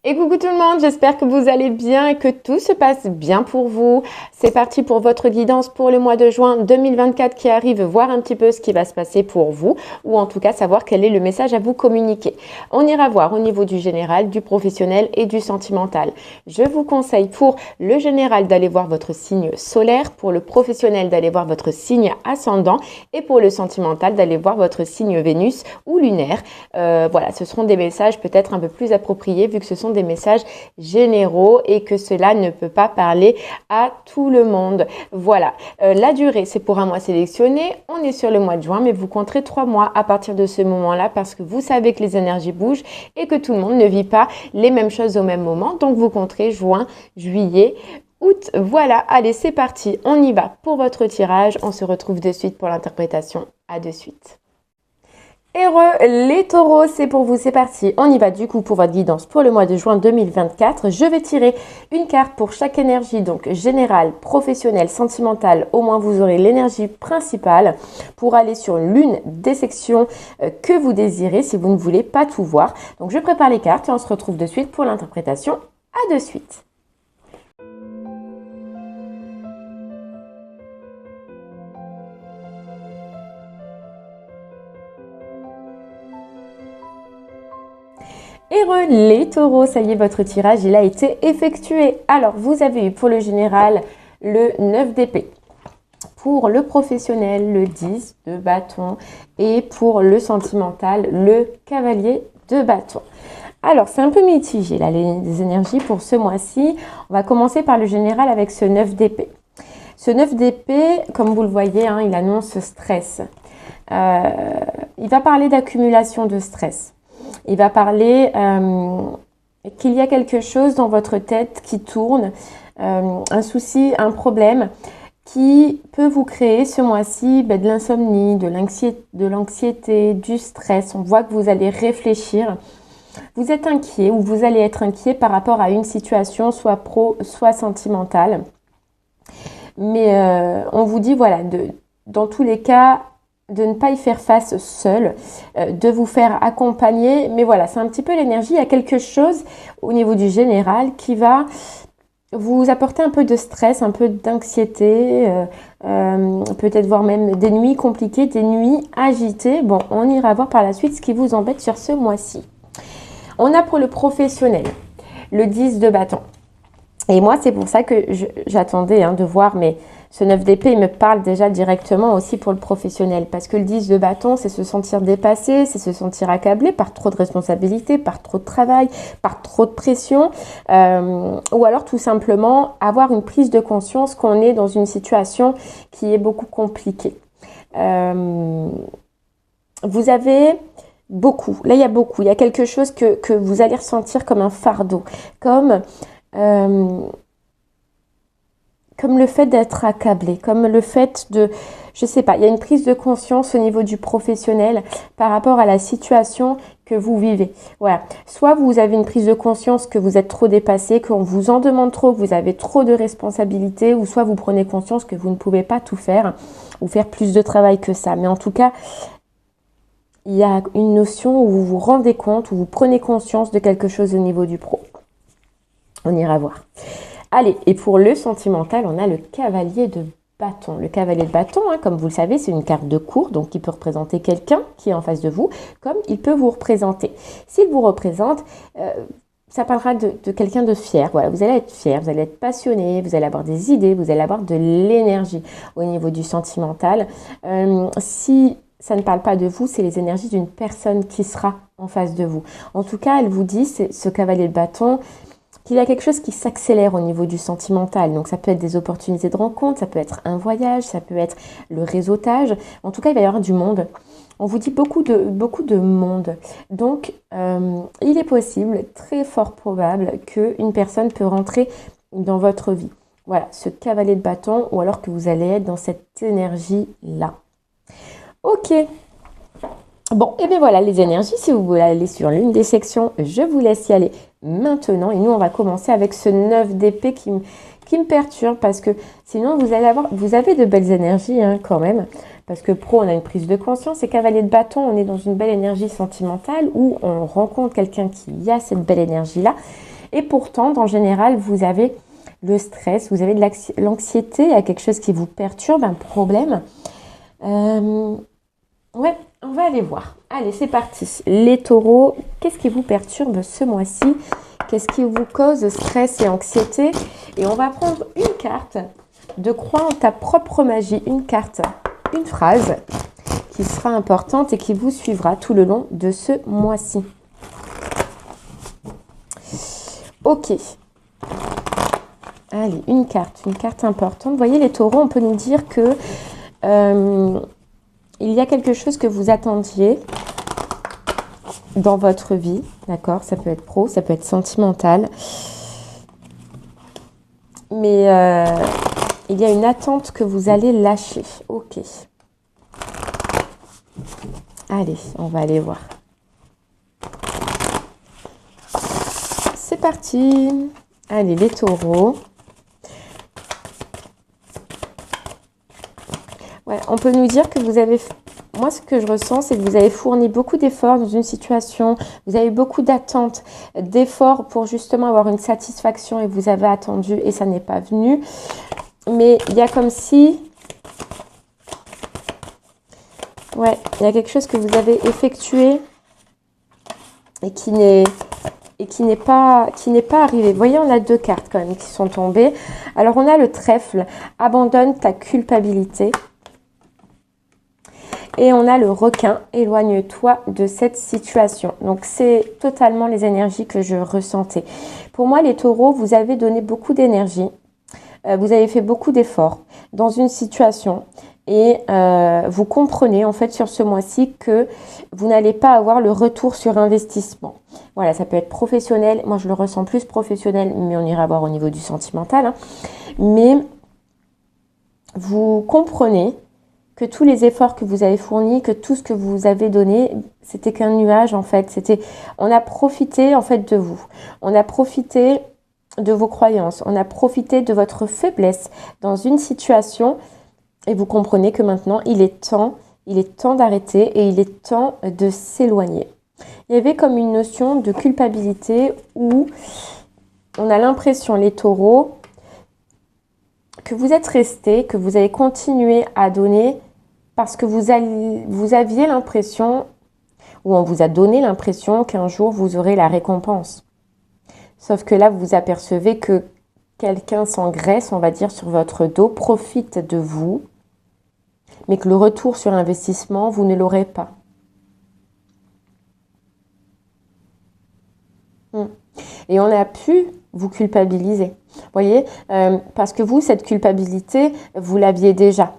Et coucou tout le monde, j'espère que vous allez bien et que tout se passe bien pour vous. C'est parti pour votre guidance pour le mois de juin 2024 qui arrive, voir un petit peu ce qui va se passer pour vous ou en tout cas savoir quel est le message à vous communiquer. On ira voir au niveau du général, du professionnel et du sentimental. Je vous conseille pour le général d'aller voir votre signe solaire, pour le professionnel d'aller voir votre signe ascendant et pour le sentimental d'aller voir votre signe Vénus ou lunaire. Voilà, ce seront des messages peut-être un peu plus appropriés vu que ce sont des messages généraux et que cela ne peut pas parler à tout le monde. Voilà, la durée, c'est pour un mois sélectionné. On est sur le mois de juin, mais vous compterez 3 mois à partir de ce moment-là parce que vous savez que les énergies bougent et que tout le monde ne vit pas les mêmes choses au même moment. Donc, vous compterez juin, juillet, août. Voilà, allez, c'est parti. On y va pour votre tirage. On se retrouve de suite pour l'interprétation. À de suite. Heureux les taureaux, c'est pour vous, c'est parti. On y va du coup pour votre guidance pour le mois de juin 2024. Je vais tirer une carte pour chaque énergie, donc générale, professionnelle, sentimentale. Au moins vous aurez l'énergie principale pour aller sur l'une des sections que vous désirez si vous ne voulez pas tout voir. Donc je prépare les cartes et on se retrouve de suite pour l'interprétation. À de suite. Heureux les taureaux, ça y est, votre tirage il a été effectué. Alors, vous avez eu pour le général le 9 d'épée, pour le professionnel le 10 de bâton et pour le sentimental le cavalier de bâton. Alors, c'est un peu mitigé là, les énergies pour ce mois-ci. On va commencer par le général avec ce 9 d'épée. Ce 9 d'épée, comme vous le voyez, hein, il annonce stress. Il va parler d'accumulation de stress. Il va parler qu'il y a quelque chose dans votre tête qui tourne, un souci, un problème qui peut vous créer ce mois-ci de l'insomnie, de l'anxiété, du stress. On voit que vous allez réfléchir. Vous êtes inquiet ou vous allez être inquiet par rapport à une situation soit pro, soit sentimentale. Mais on vous dit, voilà, dans tous les cas, de ne pas y faire face seul, de vous faire accompagner. Mais voilà, c'est un petit peu l'énergie. Il y a quelque chose au niveau du général qui va vous apporter un peu de stress, un peu d'anxiété, peut-être voire même des nuits compliquées, des nuits agitées. Bon, on ira voir par la suite ce qui vous embête sur ce mois-ci. On a pour le professionnel le 10 de bâton. Et moi, c'est pour ça que j'attendais de voir, mais ce 9 d'épée, il me parle déjà directement aussi pour le professionnel. Parce que le 10 de bâton, c'est se sentir dépassé, c'est se sentir accablé par trop de responsabilités, par trop de travail, par trop de pression. Ou alors tout simplement avoir une prise de conscience qu'on est dans une situation qui est beaucoup compliquée. Vous avez beaucoup, là il y a beaucoup, il y a quelque chose que vous allez ressentir comme un fardeau, comme le fait d'être accablé, comme le fait de, je sais pas, il y a une prise de conscience au niveau du professionnel par rapport à la situation que vous vivez. Voilà. Soit vous avez une prise de conscience que vous êtes trop dépassé, qu'on vous en demande trop, que vous avez trop de responsabilités, ou soit vous prenez conscience que vous ne pouvez pas tout faire ou faire plus de travail que ça. Mais en tout cas, il y a une notion où vous vous rendez compte, où vous prenez conscience de quelque chose au niveau du pro. On ira voir. Allez, et pour le sentimental, on a le cavalier de bâton. Le cavalier de bâton, comme vous le savez, c'est une carte de cour, donc il peut représenter quelqu'un qui est en face de vous, comme il peut vous représenter. S'il vous représente, ça parlera de quelqu'un de fier. Voilà, vous allez être fier, vous allez être passionné, vous allez avoir des idées, vous allez avoir de l'énergie au niveau du sentimental. Si ça ne parle pas de vous, c'est les énergies d'une personne qui sera en face de vous. En tout cas, elle vous dit, c'est ce cavalier de bâton, qu'il y a quelque chose qui s'accélère au niveau du sentimental. Donc ça peut être des opportunités de rencontre, ça peut être un voyage, ça peut être le réseautage. En tout cas, il va y avoir du monde. On vous dit beaucoup de monde. Donc, il est possible, très fort probable, qu'une personne peut rentrer dans votre vie. Voilà, ce cavalier de bâton, ou alors que vous allez être dans cette énergie-là. Ok. Bon, et bien voilà les énergies. Si vous voulez aller sur l'une des sections, je vous laisse y aller maintenant. Et nous, on va commencer avec ce 9 d'épée qui me perturbe parce que sinon, vous avez de belles énergies quand même. Parce que pro, on a une prise de conscience et cavalier de bâton, on est dans une belle énergie sentimentale où on rencontre quelqu'un qui a cette belle énergie-là. Et pourtant, en général, vous avez le stress, vous avez de l'anxiété, il y a quelque chose qui vous perturbe, un problème. Ouais, on va aller voir. Allez, c'est parti. Les taureaux, qu'est-ce qui vous perturbe ce mois-ci? Qu'est-ce qui vous cause stress et anxiété? Et on va prendre une carte de croire en ta propre magie. Une carte, une phrase qui sera importante et qui vous suivra tout le long de ce mois-ci. Ok. Allez, une carte importante. Vous voyez, les taureaux, on peut nous dire que il y a quelque chose que vous attendiez dans votre vie, d'accord? Ça peut être pro, ça peut être sentimental. Mais il y a une attente que vous allez lâcher. Ok. Allez, on va aller voir. C'est parti. Allez, les taureaux. Ouais, on peut nous dire que vous avez... Moi, ce que je ressens, c'est que vous avez fourni beaucoup d'efforts dans une situation. Vous avez beaucoup d'attentes, d'efforts pour justement avoir une satisfaction et vous avez attendu et ça n'est pas venu. Mais il y a comme si... Ouais, il y a quelque chose que vous avez effectué et qui n'est pas arrivé. Vous voyez, on a deux cartes quand même qui sont tombées. Alors, on a le trèfle. Abandonne ta culpabilité. Et on a le requin, éloigne-toi de cette situation. Donc, c'est totalement les énergies que je ressentais. Pour moi, les taureaux, vous avez donné beaucoup d'énergie. Vous avez fait beaucoup d'efforts dans une situation. Et vous comprenez, en fait, sur ce mois-ci que vous n'allez pas avoir le retour sur investissement. Voilà, ça peut être professionnel. Moi, je le ressens plus professionnel, mais on ira voir au niveau du sentimental. Hein. Mais vous comprenez que tous les efforts que vous avez fournis, que tout ce que vous avez donné, c'était qu'un nuage en fait. On a profité en fait de vous. On a profité de vos croyances. On a profité de votre faiblesse dans une situation et vous comprenez que maintenant il est temps d'arrêter et il est temps de s'éloigner. Il y avait comme une notion de culpabilité où on a l'impression, les taureaux, que vous êtes restés, que vous avez continué à donner parce que vous aviez l'impression, ou on vous a donné l'impression qu'un jour vous aurez la récompense. Sauf que là, vous vous apercevez que quelqu'un s'engraisse, on va dire, sur votre dos, profite de vous, mais que le retour sur investissement, vous ne l'aurez pas. Et on a pu vous culpabiliser. Vous voyez, parce que vous, cette culpabilité, vous l'aviez déjà.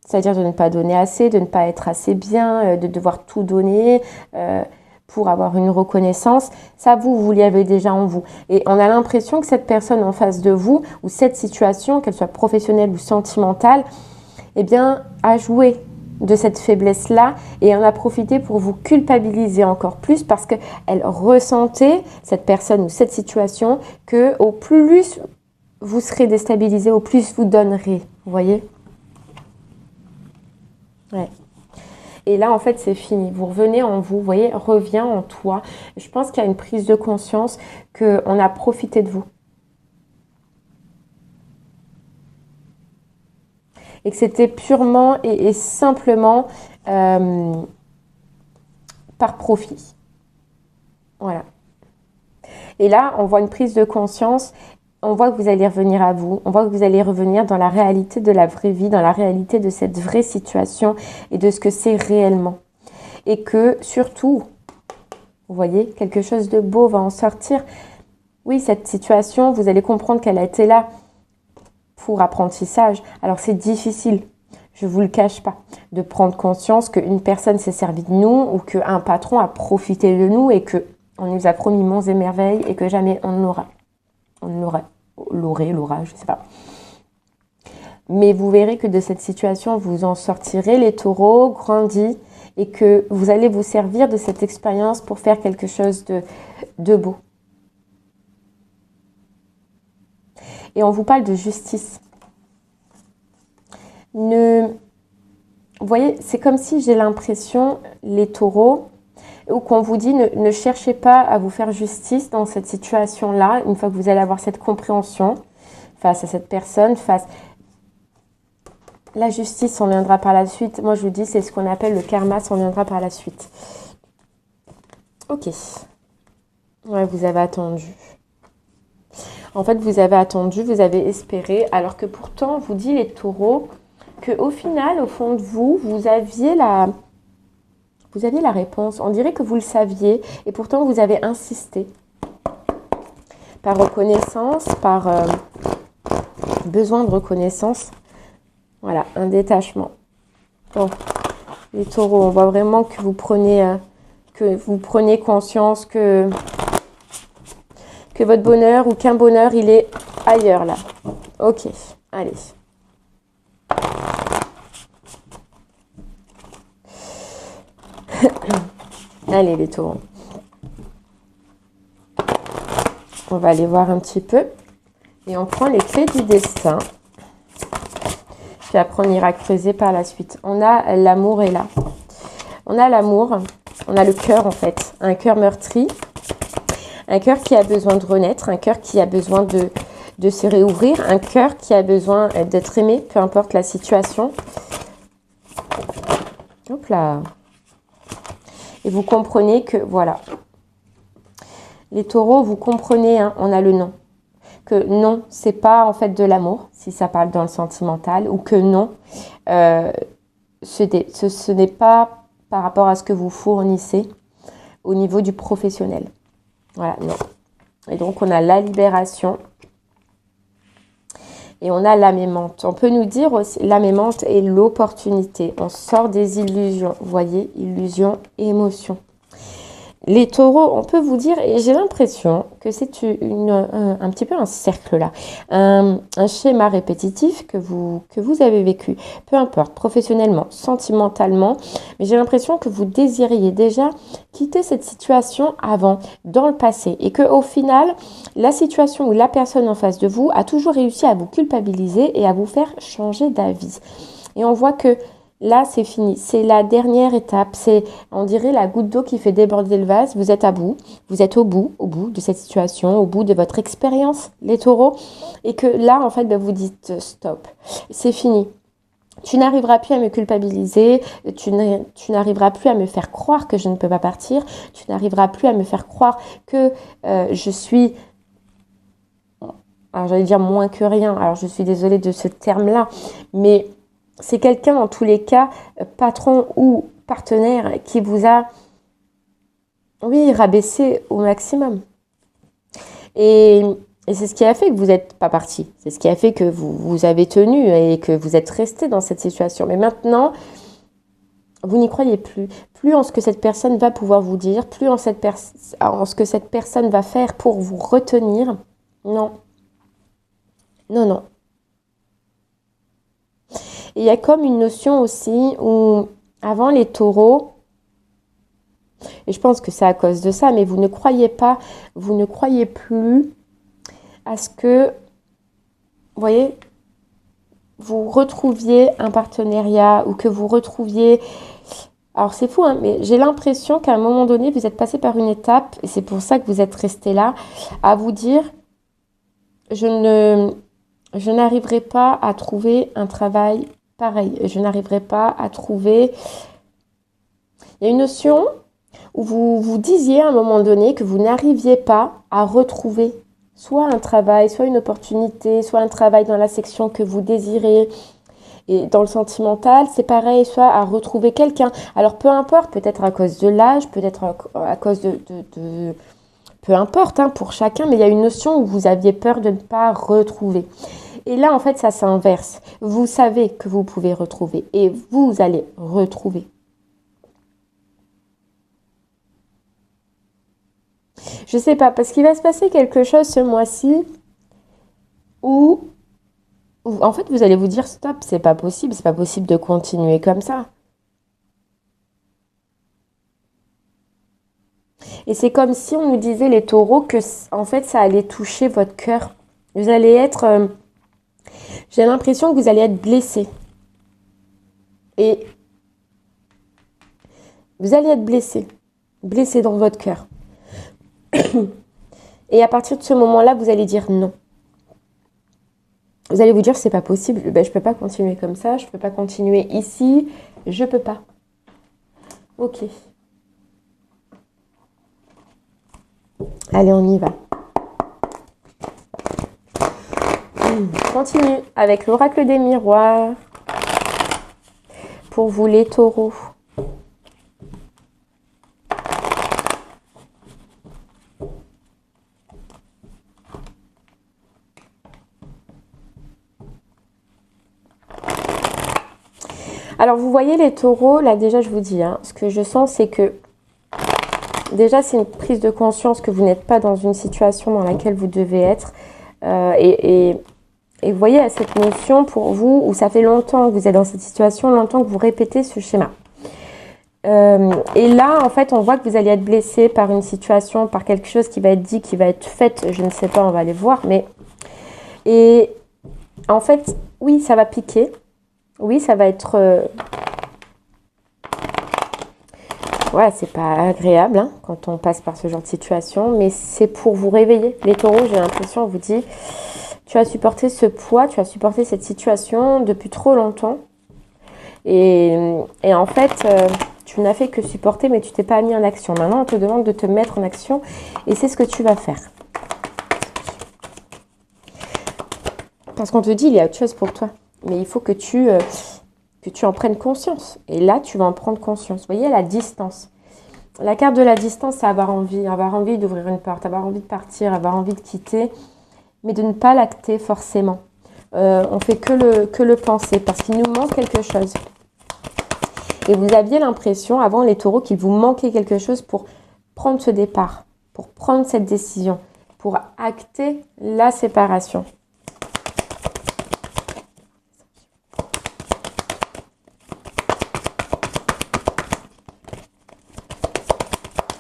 C'est-à-dire de ne pas donner assez, de ne pas être assez bien, de devoir tout donner pour avoir une reconnaissance. Ça, vous l'avez déjà en vous. Et on a l'impression que cette personne en face de vous, ou cette situation, qu'elle soit professionnelle ou sentimentale, eh bien, a joué de cette faiblesse-là et en a profité pour vous culpabiliser encore plus parce qu'elle ressentait, cette personne ou cette situation, que au plus vous serez déstabilisé, au plus vous donnerez. Vous voyez ? Ouais. Et là, en fait, c'est fini. Vous revenez en vous, vous voyez, reviens en toi. Je pense qu'il y a une prise de conscience qu'on a profité de vous. Et que c'était purement et simplement par profit. Voilà. Et là, on voit une prise de conscience. On voit que vous allez revenir à vous, on voit que vous allez revenir dans la réalité de la vraie vie, dans la réalité de cette vraie situation et de ce que c'est réellement. Et que surtout, vous voyez, quelque chose de beau va en sortir. Oui, cette situation, vous allez comprendre qu'elle a été là pour apprentissage. Alors c'est difficile, je ne vous le cache pas, de prendre conscience qu'une personne s'est servie de nous ou qu'un patron a profité de nous et qu'on nous a promis monts et merveilles et que jamais on ne l'aura. On l'aura, je ne sais pas. Mais vous verrez que de cette situation, vous en sortirez, les taureaux, grandis, et que vous allez vous servir de cette expérience pour faire quelque chose de beau. Et on vous parle de justice. Vous voyez, c'est comme si j'ai l'impression, les taureaux, ou qu'on vous dit ne cherchez pas à vous faire justice dans cette situation-là, une fois que vous allez avoir cette compréhension face à cette personne, la justice s'en viendra par la suite. Moi, je vous dis, c'est ce qu'on appelle le karma s'en viendra par la suite. Ok. Ouais, vous avez attendu. En fait, vous avez attendu, vous avez espéré, alors que pourtant, on vous dit les taureaux, qu'au final, au fond de vous, vous aviez la réponse. On dirait que vous le saviez, et pourtant, vous avez insisté. Par reconnaissance, par besoin de reconnaissance. Voilà, un détachement. Bon, les taureaux, on voit vraiment que vous prenez conscience que votre bonheur ou qu'un bonheur, il est ailleurs là. Ok, allez. Allez les taureaux. On va aller voir un petit peu. Et on prend les clés du destin. Puis après, on ira creuser par la suite. On a l'amour est là. On a l'amour. On a le cœur en fait. Un cœur meurtri. Un cœur qui a besoin de renaître. Un cœur qui a besoin de se réouvrir. Un cœur qui a besoin d'être aimé, peu importe la situation. Hop là. Et vous comprenez que, voilà. Les taureaux, vous comprenez, hein, on a le non. Que non, c'est pas en fait de l'amour, si ça parle dans le sentimental, ou que non, ce n'est pas par rapport à ce que vous fournissez au niveau du professionnel. Voilà, non. Et donc, on a la libération et on a l'amémante. On peut nous dire aussi, l'amémante est l'opportunité. On sort des illusions, vous voyez, illusions, émotions. Les taureaux, on peut vous dire, et j'ai l'impression que c'est un petit peu un cercle là, un schéma répétitif que vous avez vécu, peu importe, professionnellement, sentimentalement, mais j'ai l'impression que vous désiriez déjà quitter cette situation avant, dans le passé, et que au final, la situation ou la personne en face de vous a toujours réussi à vous culpabiliser et à vous faire changer d'avis. Et on voit que là, c'est fini. C'est la dernière étape. C'est, on dirait, la goutte d'eau qui fait déborder le vase. Vous êtes à bout. Vous êtes au bout de cette situation, au bout de votre expérience, les taureaux. Et que là, en fait, vous dites stop. C'est fini. Tu n'arriveras plus à me culpabiliser. Tu n'arriveras plus à me faire croire que je ne peux pas partir. Tu n'arriveras plus à me faire croire que je suis... Alors, j'allais dire moins que rien. Alors, je suis désolée de ce terme-là. Mais... c'est quelqu'un, en tous les cas, patron ou partenaire, qui vous a, oui, rabaissé au maximum. Et c'est ce qui a fait que vous n'êtes pas parti. C'est ce qui a fait que vous avez tenu et que vous êtes resté dans cette situation. Mais maintenant, vous n'y croyez plus. Plus en ce que cette personne va pouvoir vous dire, plus en ce que cette personne va faire pour vous retenir. Non. Non, non. Il y a comme une notion aussi où, avant les taureaux, et je pense que c'est à cause de ça, mais vous ne croyez plus à ce que, vous voyez, vous retrouviez un partenariat ou que vous retrouviez... Alors c'est fou, hein, mais j'ai l'impression qu'à un moment donné, vous êtes passé par une étape, et c'est pour ça que vous êtes resté là, à vous dire, je n'arriverai pas à trouver un travail pareil. Je n'arriverai pas à trouver... Il y a une notion où vous vous disiez à un moment donné que vous n'arriviez pas à retrouver soit un travail, soit une opportunité, soit un travail dans la section que vous désirez. Et dans le sentimental, c'est pareil, soit à retrouver quelqu'un. Alors peu importe, peut-être à cause de l'âge, peut-être à cause de peu importe, hein, pour chacun, mais il y a une notion où vous aviez peur de ne pas retrouver. Et là, en fait, ça s'inverse. Vous savez que vous pouvez retrouver et vous allez retrouver. Je ne sais pas, parce qu'il va se passer quelque chose ce mois-ci où, en fait, vous allez vous dire stop, c'est pas possible de continuer comme ça. Et c'est comme si on nous disait, les taureaux, que en fait, ça allait toucher votre cœur. Vous allez être... j'ai l'impression que vous allez être blessé. Et vous allez être blessé. blessé dans votre cœur. Et à partir de ce moment-là, vous allez dire non. Vous allez vous dire, c'est pas possible, ben, je peux pas continuer comme ça, je peux pas continuer ici, je peux pas. Ok. Allez, on y va. Continue avec l'oracle des miroirs. Pour vous, les taureaux. Alors, vous voyez les taureaux, là déjà, je vous dis, hein, ce que je sens, c'est que déjà, c'est une prise de conscience que vous n'êtes pas dans une situation dans laquelle vous devez être. Et vous voyez, à cette notion pour vous, où ça fait longtemps que vous êtes dans cette situation, longtemps que vous répétez ce schéma. Et là, en fait, on voit que vous allez être blessé par une situation, par quelque chose qui va être dit, qui va être fait, je ne sais pas, on va aller voir. Et en fait, oui, ça va piquer. Oui, ça va être... Ouais, c'est pas agréable hein, quand on passe par ce genre de situation, mais c'est pour vous réveiller. Les taureaux, j'ai l'impression, on vous dit, tu as supporté ce poids, tu as supporté cette situation depuis trop longtemps. Et en fait, tu n'as fait que supporter, mais tu t'es pas mis en action. Maintenant, on te demande de te mettre en action, et c'est ce que tu vas faire. Parce qu'on te dit, il y a autre chose pour toi. Mais il faut que tu en prennes conscience. Et là, tu vas en prendre conscience. Vous voyez, la distance. La carte de la distance, c'est avoir envie d'ouvrir une porte, avoir envie de partir, avoir envie de quitter, mais de ne pas l'acter forcément. On fait que le penser, parce qu'il nous manque quelque chose. Et vous aviez l'impression, avant les taureaux, qu'il vous manquait quelque chose pour prendre ce départ, pour prendre cette décision, pour acter la séparation.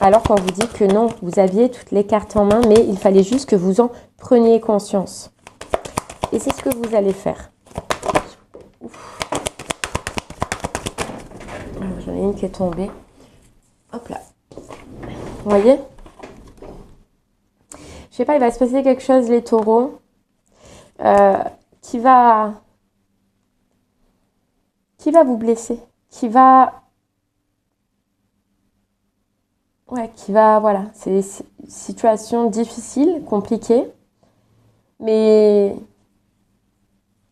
Alors qu'on vous dit que non, vous aviez toutes les cartes en main, mais il fallait juste que vous en preniez conscience. Et c'est ce que vous allez faire. J'en ai une qui est tombée. Hop là. Vous voyez? Je sais pas, il va se passer quelque chose, les taureaux, qui va vous blesser, qui va, voilà, c'est des situations difficiles, compliquées, mais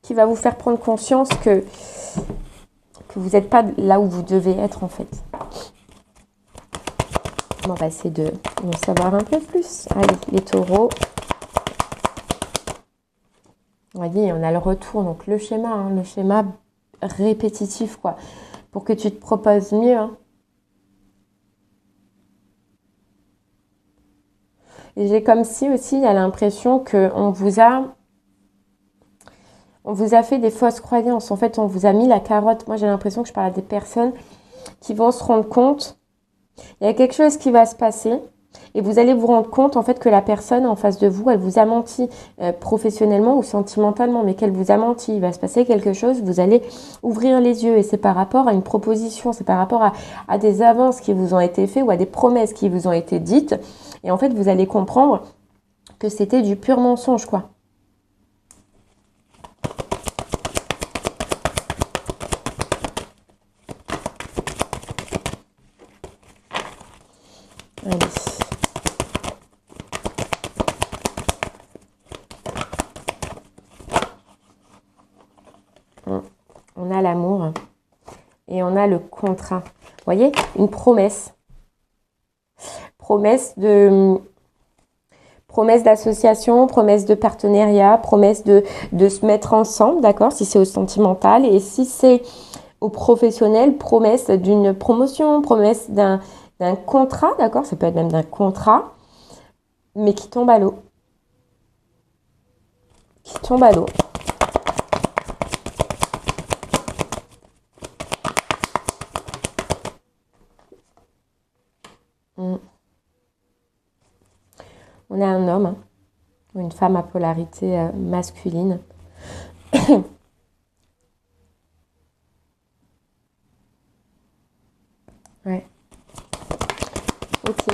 qui va vous faire prendre conscience que vous n'êtes pas là où vous devez être en fait. On va essayer de en savoir un peu plus. Allez, les taureaux. Vous voyez, on a le retour, donc le schéma répétitif, quoi, pour que tu te proposes mieux. Hein. Et j'ai comme si aussi, il y a l'impression qu'on vous a fait des fausses croyances. En fait, on vous a mis la carotte. Moi, j'ai l'impression que je parle à des personnes qui vont se rendre compte. Il y a quelque chose qui va se passer. Et vous allez vous rendre compte en fait que la personne en face de vous, elle vous a menti professionnellement ou sentimentalement, mais qu'elle vous a menti. Il va se passer quelque chose, vous allez ouvrir les yeux et c'est par rapport à une proposition, c'est par rapport à des avances qui vous ont été faites ou à des promesses qui vous ont été dites. Et en fait, vous allez comprendre que c'était du pur mensonge, quoi. Allez. On a l'amour et on a le contrat. Vous voyez, une promesse. Promesse d'association, promesse de partenariat, promesse de se mettre ensemble, d'accord, si c'est au sentimental. Et si c'est au professionnel, promesse d'une promotion, promesse d'un contrat, d'accord, ça peut être même d'un contrat, mais qui tombe à l'eau. Qui tombe à l'eau. On a un homme ou une femme à polarité masculine. Ouais. Ok.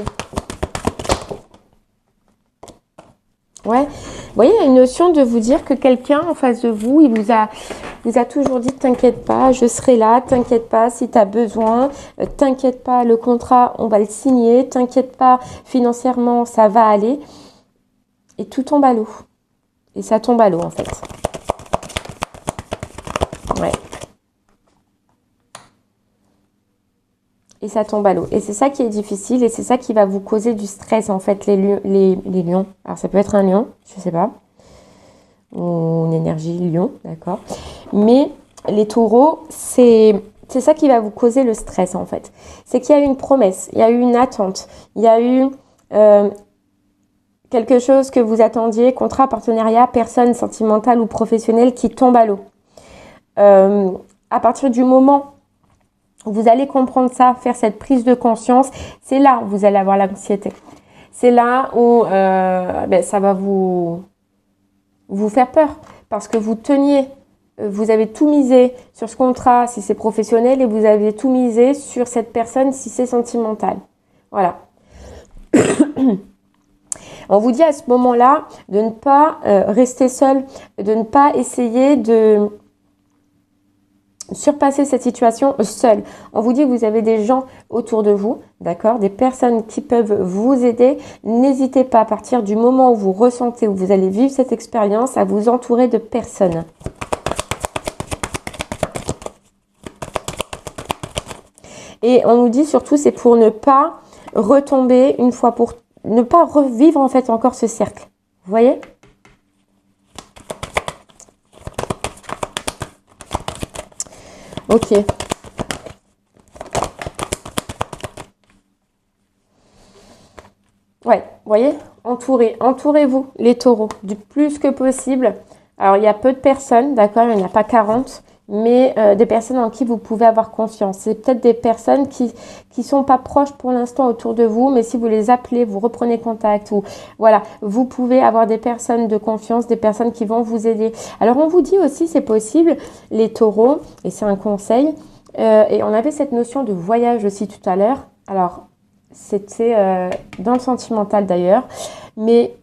Ouais. Vous voyez, il y a une notion de vous dire que quelqu'un en face de vous, il vous a toujours dit, t'inquiète pas, je serai là, t'inquiète pas si tu as besoin, t'inquiète pas, le contrat, on va le signer, t'inquiète pas, financièrement, ça va aller. Et tout tombe à l'eau. Et ça tombe à l'eau, en fait. Ouais. Et ça tombe à l'eau. Et c'est ça qui est difficile et c'est ça qui va vous causer du stress, en fait, les lions. Alors, ça peut être un lion, je sais pas. Ou une énergie lion, d'accord. Mais les taureaux, c'est ça qui va vous causer le stress, en fait. C'est qu'il y a eu une promesse, il y a eu une attente, il y a eu quelque chose que vous attendiez, contrat, partenariat, personne sentimentale ou professionnelle qui tombe à l'eau. À partir du moment vous allez comprendre ça, faire cette prise de conscience. C'est là où vous allez avoir l'anxiété. C'est là où ça va vous faire peur. Parce que vous teniez, vous avez tout misé sur ce contrat si c'est professionnel et vous avez tout misé sur cette personne si c'est sentimental. Voilà. On vous dit à ce moment-là de ne pas rester seul, de ne pas essayer de surpasser cette situation seul. On vous dit que vous avez des gens autour de vous, d'accord, des personnes qui peuvent vous aider. N'hésitez pas à partir du moment où vous ressentez, où vous allez vivre cette expérience, à vous entourer de personnes. Et on nous dit surtout, c'est pour ne pas retomber une fois pour ne pas revivre en fait encore ce cercle. Vous voyez ? Ok. Ouais, vous voyez, entourez-vous les taureaux du plus que possible. Alors, il y a peu de personnes, d'accord, il n'y en a pas 40, mais des personnes en qui vous pouvez avoir confiance. C'est peut-être des personnes qui sont pas proches pour l'instant autour de vous, mais si vous les appelez, vous reprenez contact, ou voilà, vous pouvez avoir des personnes de confiance, des personnes qui vont vous aider. Alors, on vous dit aussi, c'est possible, les taureaux, et c'est un conseil, et on avait cette notion de voyage aussi tout à l'heure. Alors, c'était dans le sentimental d'ailleurs. Mais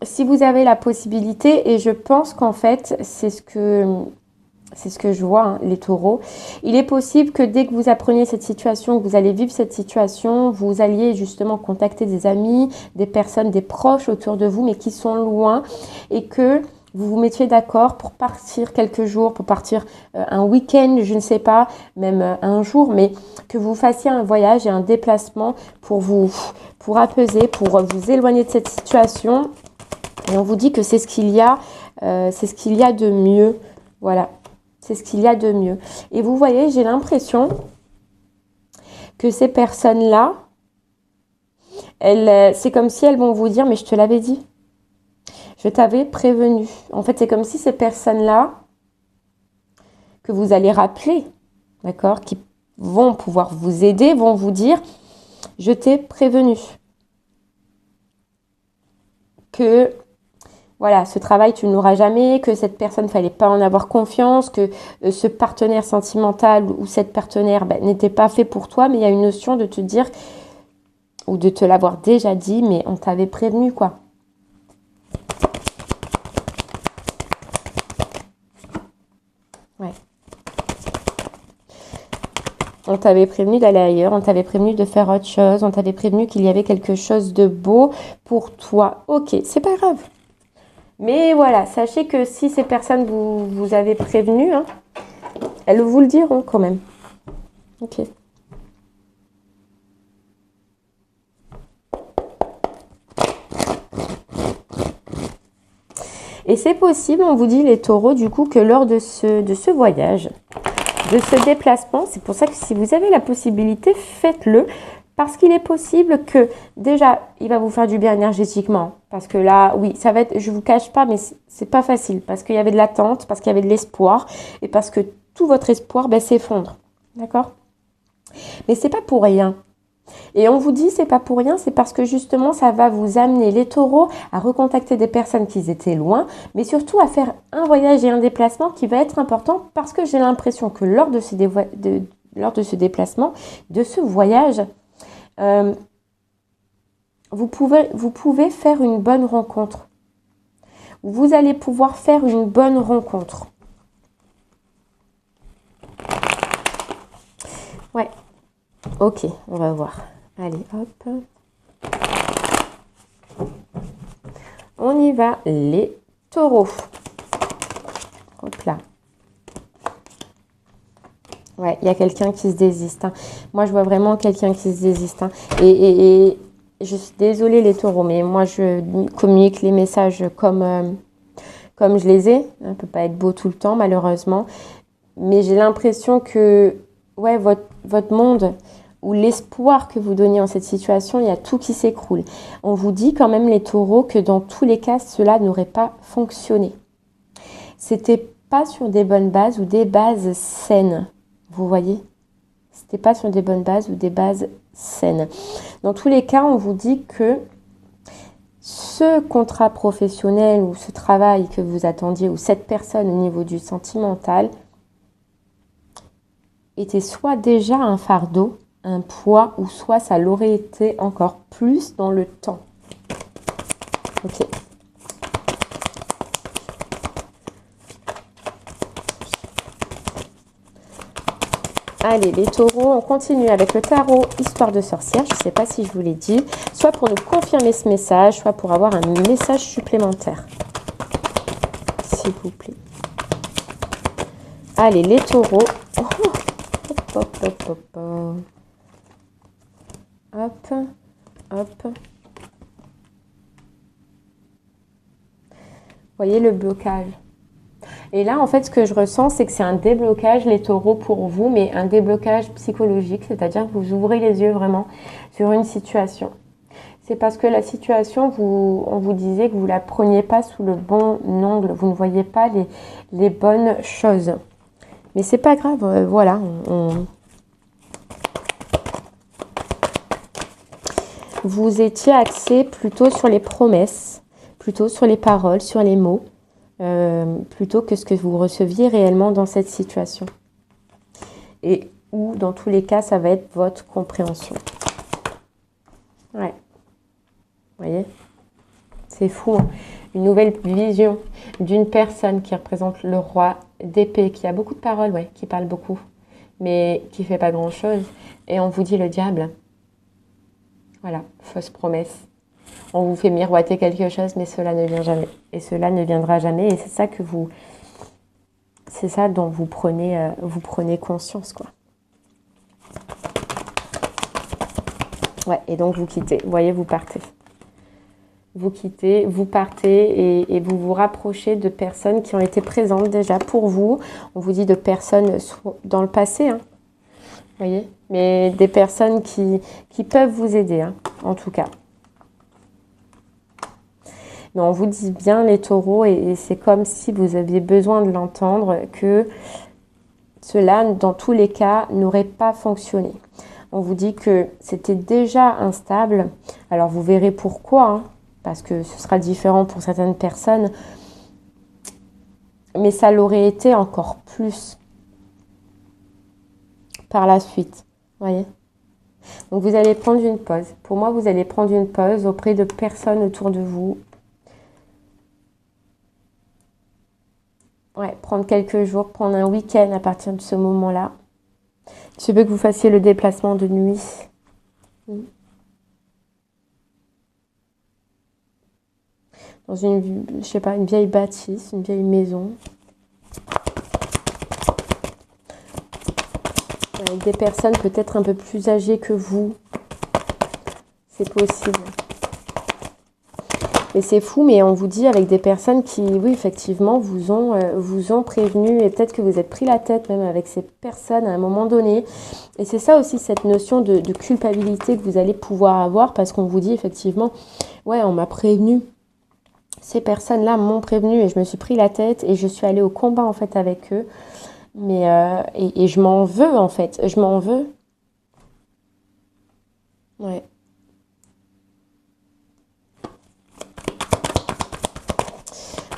si vous avez la possibilité, et je pense qu'en fait, c'est ce que je vois, hein, les taureaux, il est possible que dès que vous appreniez cette situation, que vous allez vivre cette situation, vous alliez justement contacter des amis, des personnes, des proches autour de vous, mais qui sont loin, et que vous vous mettiez d'accord pour partir quelques jours, pour partir un week-end, je ne sais pas, même un jour, mais que vous fassiez un voyage et un déplacement pour apaiser, pour vous éloigner de cette situation. Et on vous dit que c'est ce qu'il y a de mieux. Voilà, c'est ce qu'il y a de mieux. Et vous voyez, j'ai l'impression que ces personnes-là, c'est comme si elles vont vous dire, mais je te l'avais dit. Je t'avais prévenu. En fait, c'est comme si ces personnes-là, que vous allez rappeler, d'accord, qui vont pouvoir vous aider, vont vous dire, je t'ai prévenu. Que, voilà, ce travail, tu ne l'auras jamais, que cette personne, il ne fallait pas en avoir confiance, que ce partenaire sentimental ou cette partenaire n'était pas fait pour toi, mais il y a une notion de te dire, ou de te l'avoir déjà dit, mais on t'avait prévenu, quoi. Ouais. On t'avait prévenu d'aller ailleurs, on t'avait prévenu de faire autre chose, on t'avait prévenu qu'il y avait quelque chose de beau pour toi. Ok, c'est pas grave. Mais voilà, sachez que si ces personnes vous avez prévenu, hein, elles vous le diront quand même. Ok. Et c'est possible, on vous dit les taureaux, du coup, que lors de ce voyage, de ce déplacement, c'est pour ça que si vous avez la possibilité, faites-le. Parce qu'il est possible que, déjà, il va vous faire du bien énergétiquement. Parce que là, oui, ça va être, je vous cache pas, mais c'est pas facile. Parce qu'il y avait de l'attente, parce qu'il y avait de l'espoir. Et parce que tout votre espoir s'effondre. D'accord ? Mais c'est pas pour rien. Et on vous dit c'est pas pour rien, c'est parce que justement ça va vous amener les taureaux à recontacter des personnes qui étaient loin, mais surtout à faire un voyage et un déplacement qui va être important parce que j'ai l'impression que lors de ce déplacement, de ce voyage, vous pouvez faire une bonne rencontre. Vous allez pouvoir faire une bonne rencontre. Ouais. Ok, on va voir. Allez, hop. On y va, les taureaux. Hop là. Ouais, il y a quelqu'un qui se désiste. Hein. Moi, je vois vraiment quelqu'un qui se désiste. Hein. Et je suis désolée les taureaux, mais moi, je communique les messages comme je les ai. Ça ne peut pas être beau tout le temps, malheureusement. Mais j'ai l'impression que ouais, votre monde ou l'espoir que vous donnez en cette situation, il y a tout qui s'écroule. On vous dit quand même, les taureaux, que dans tous les cas, cela n'aurait pas fonctionné. C'était pas sur des bonnes bases ou des bases saines. Vous voyez? C'était pas sur des bonnes bases ou des bases saines. Dans tous les cas, on vous dit que ce contrat professionnel ou ce travail que vous attendiez ou cette personne au niveau du sentimental était soit déjà un fardeau, un poids, ou soit ça l'aurait été encore plus dans le temps. Ok. Allez, les taureaux, on continue avec le tarot Histoire de sorcière. Je ne sais pas si je vous l'ai dit. Soit pour nous confirmer ce message, soit pour avoir un message supplémentaire. S'il vous plaît. Allez, les taureaux. Hop, hop, hop, hop, hop. Hop, hop. Voyez le blocage. Et là, en fait, ce que je ressens, c'est que c'est un déblocage, les taureaux, pour vous, mais un déblocage psychologique, c'est-à-dire que vous ouvrez les yeux vraiment sur une situation. C'est parce que la situation, on vous disait que vous ne la preniez pas sous le bon angle, vous ne voyez pas les bonnes choses. Mais c'est pas grave, voilà. Vous étiez axé plutôt sur les promesses, plutôt sur les paroles, sur les mots. Plutôt que ce que vous receviez réellement dans cette situation. Et où, dans tous les cas, ça va être votre compréhension. Ouais. Vous voyez? C'est fou. Hein, une nouvelle vision d'une personne qui représente le roi d'épée, qui a beaucoup de paroles, ouais, qui parle beaucoup, mais qui fait pas grand-chose. Et on vous dit le diable. Voilà, fausse promesse. On vous fait miroiter quelque chose, mais cela ne vient jamais. Et cela ne viendra jamais. Et c'est ça que c'est ça dont vous prenez conscience, quoi. Ouais, et donc vous quittez. Vous voyez, vous partez. Vous quittez, vous partez et vous vous rapprochez de personnes qui ont été présentes déjà pour vous. On vous dit de personnes dans le passé, hein. Vous voyez, mais des personnes qui peuvent vous aider, hein, en tout cas. Mais on vous dit bien, les taureaux, et c'est comme si vous aviez besoin de l'entendre, que cela, dans tous les cas, n'aurait pas fonctionné. On vous dit que c'était déjà instable. Alors, vous verrez pourquoi, hein, parce que ce sera différent pour certaines personnes. Mais ça l'aurait été encore plus par la suite. Vous voyez ? Donc, vous allez prendre une pause. Pour moi, vous allez prendre une pause auprès de personnes autour de vous. Ouais, prendre quelques jours, prendre un week-end à partir de ce moment-là. Il se peut que vous fassiez le déplacement de nuit. Dans une, je sais pas, une vieille bâtisse, une vieille maison. Avec des personnes peut-être un peu plus âgées que vous. C'est possible. Et c'est fou, mais on vous dit avec des personnes qui, oui, effectivement, vous ont prévenu et peut-être que vous êtes pris la tête même avec ces personnes à un moment donné. Et c'est ça aussi, cette notion de culpabilité que vous allez pouvoir avoir parce qu'on vous dit effectivement, ouais, on m'a prévenu. Ces personnes-là m'ont prévenu et je me suis pris la tête et je suis allée au combat en fait avec eux. Mais et je m'en veux en fait, je m'en veux. Ouais.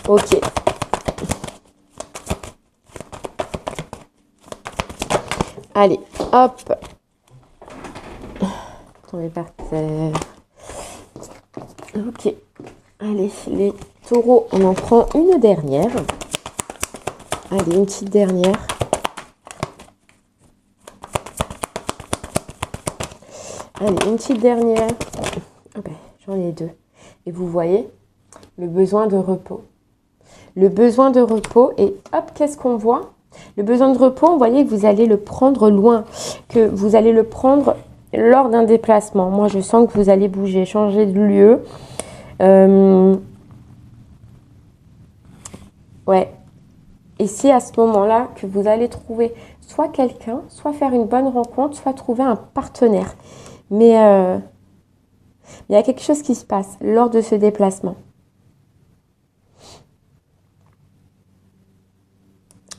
Ok. Allez, hop. Tombez par terre. Ok. Allez, les taureaux, on en prend une dernière. Allez, une petite dernière. Allez, une petite dernière. Oh ben, j'en ai deux. Et vous voyez, le besoin de repos. Le besoin de repos. Et hop, qu'est-ce qu'on voit? Le besoin de repos, vous voyez que vous allez le prendre loin. Que vous allez le prendre lors d'un déplacement. Moi, je sens que vous allez bouger, changer de lieu. Ouais. Et c'est à ce moment-là que vous allez trouver soit quelqu'un, soit faire une bonne rencontre, soit trouver un partenaire. Mais il y a quelque chose qui se passe lors de ce déplacement.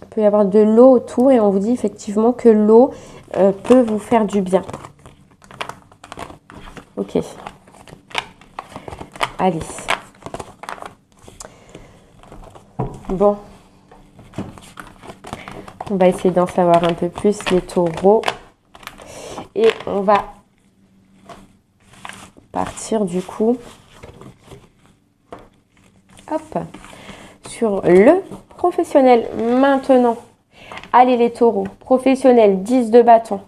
Il peut y avoir de l'eau autour et on vous dit effectivement que l'eau peut vous faire du bien. Ok. Allez. Bon. On va essayer d'en savoir un peu plus, les taureaux. Et on va partir du coup, hop, sur le professionnel maintenant. Allez les taureaux, professionnel, 10 de bâton.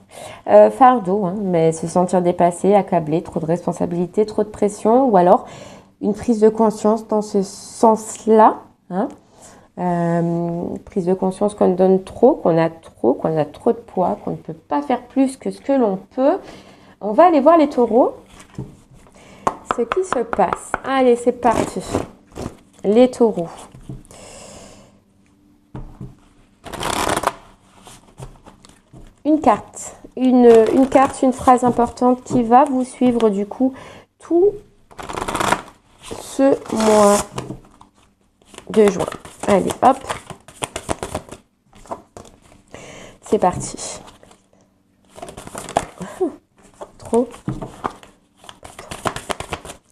Fardeau, hein, mais se sentir dépassé, accablé, trop de responsabilités, trop de pression, ou alors une prise de conscience dans ce sens-là. Hein. Prise de conscience qu'on donne trop, qu'on a trop de poids, qu'on ne peut pas faire plus que ce que l'on peut. On va aller voir les taureaux, ce qui se passe. Allez, c'est parti. Les taureaux. Une carte. Une carte, une phrase importante qui va vous suivre du coup tout ce mois de juin. Allez, hop. C'est parti. Trop.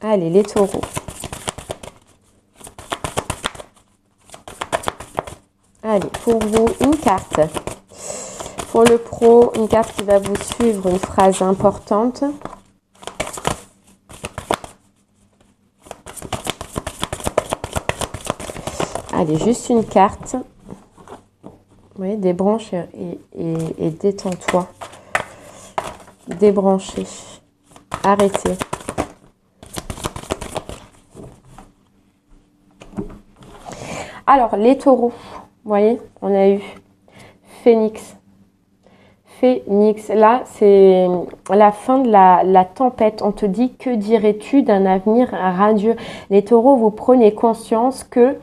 Allez, les taureaux. Allez, pour vous, une carte. Pour le pro, une carte qui va vous suivre, une phrase importante. Allez, juste une carte. Oui, débranche et détends-toi. Débrancher. Arrêtez. Alors, les taureaux, vous voyez, on a eu Phénix. Phénix, là, c'est la fin de la tempête. On te dit, que dirais-tu d'un avenir radieux? Les taureaux, vous prenez conscience que